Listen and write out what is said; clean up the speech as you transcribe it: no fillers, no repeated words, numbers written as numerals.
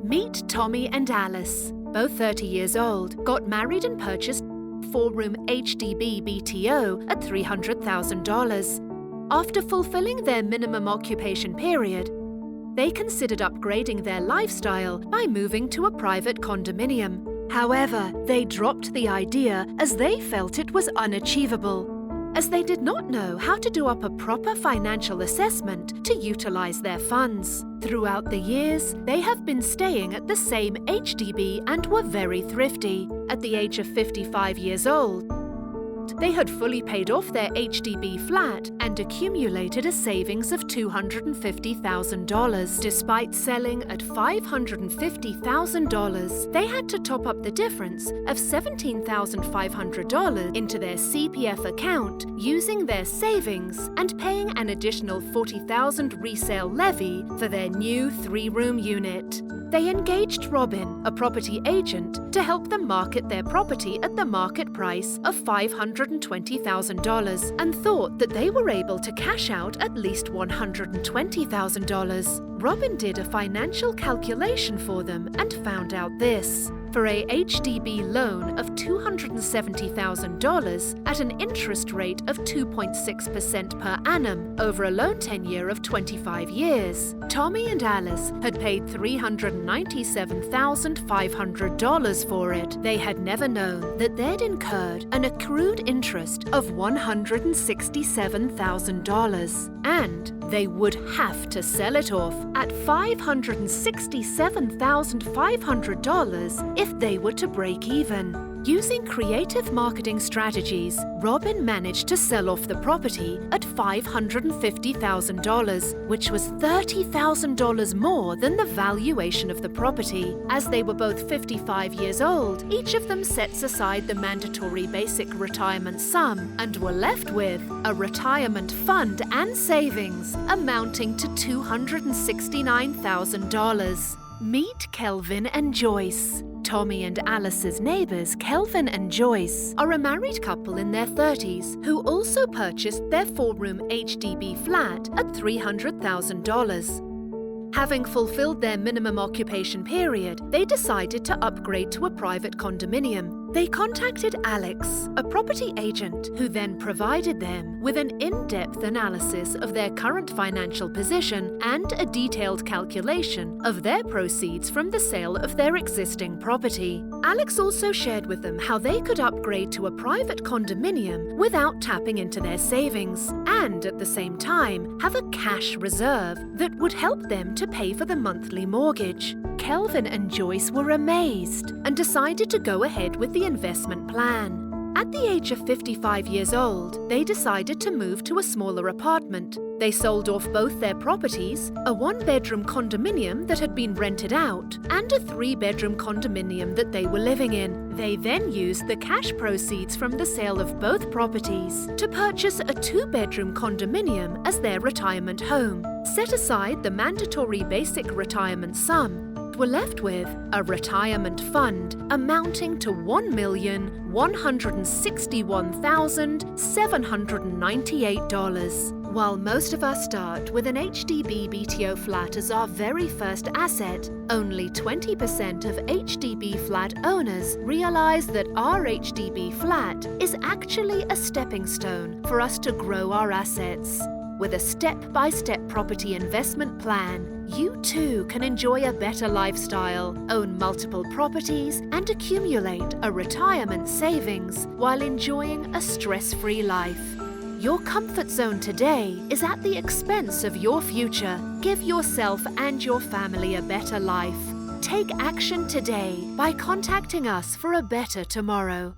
Meet Tommy and Alice, both 30 years old, got married and purchased a 4-room HDB BTO at $300,000. After fulfilling their minimum occupation period, they considered upgrading their lifestyle by moving to a private condominium. However, they dropped the idea as they felt it was unachievable, as they did not know how to do up a proper financial assessment to utilize their funds. Throughout the years, they have been staying at the same HDB and were very thrifty. At the age of 55 years old, they had fully paid off their HDB flat and accumulated a savings of $250,000. Despite selling at $550,000, they had to top up the difference of $17,500 into their CPF account using their savings and paying an additional $40,000 resale levy for their new 3-room unit. They engaged Robin, a property agent, to help them market their property at the market price of $520,000 and thought that they were able to cash out at least $120,000. Robin did a financial calculation for them and found out this. For a HDB loan of $270,000 at an interest rate of 2.6% per annum over a loan tenure of 25 years, Tommy and Alice had paid $397,500 for it. They had never known that they'd incurred an accrued interest of $167,000, and they would have to sell it off at $567,500 if they were to break even. Using creative marketing strategies, Robin managed to sell off the property at $550,000, which was $30,000 more than the valuation of the property. As they were both 55 years old, each of them sets aside the mandatory basic retirement sum and were left with a retirement fund and savings amounting to $269,000. Meet Kelvin and Joyce. Tommy and Alice's neighbours, Kelvin and Joyce, are a married couple in their 30s who also purchased their 4-room HDB flat at $300,000. Having fulfilled their minimum occupation period, they decided to upgrade to a private condominium. They contacted Alex, a property agent, who then provided them with an in-depth analysis of their current financial position and a detailed calculation of their proceeds from the sale of their existing property. Alex also shared with them how they could upgrade to a private condominium without tapping into their savings, and at the same time have a cash reserve that would help them to pay for the monthly mortgage. Kelvin and Joyce were amazed and decided to go ahead with the investment plan. At the age of 55 years old, they decided to move to a smaller apartment. They sold off both their properties, a 1-bedroom condominium that had been rented out, and a 3-bedroom condominium that they were living in. They then used the cash proceeds from the sale of both properties to purchase a 2-bedroom condominium as their retirement home, set aside the mandatory basic retirement sum, were left with a retirement fund amounting to $1,161,798. While most of us start with an HDB BTO flat as our very first asset, only 20% of HDB flat owners realize that our HDB flat is actually a stepping stone for us to grow our assets. With a step-by-step property investment plan, you too can enjoy a better lifestyle, own multiple properties, and accumulate a retirement savings while enjoying a stress-free life. Your comfort zone today is at the expense of your future. Give yourself and your family a better life. Take action today by contacting us for a better tomorrow.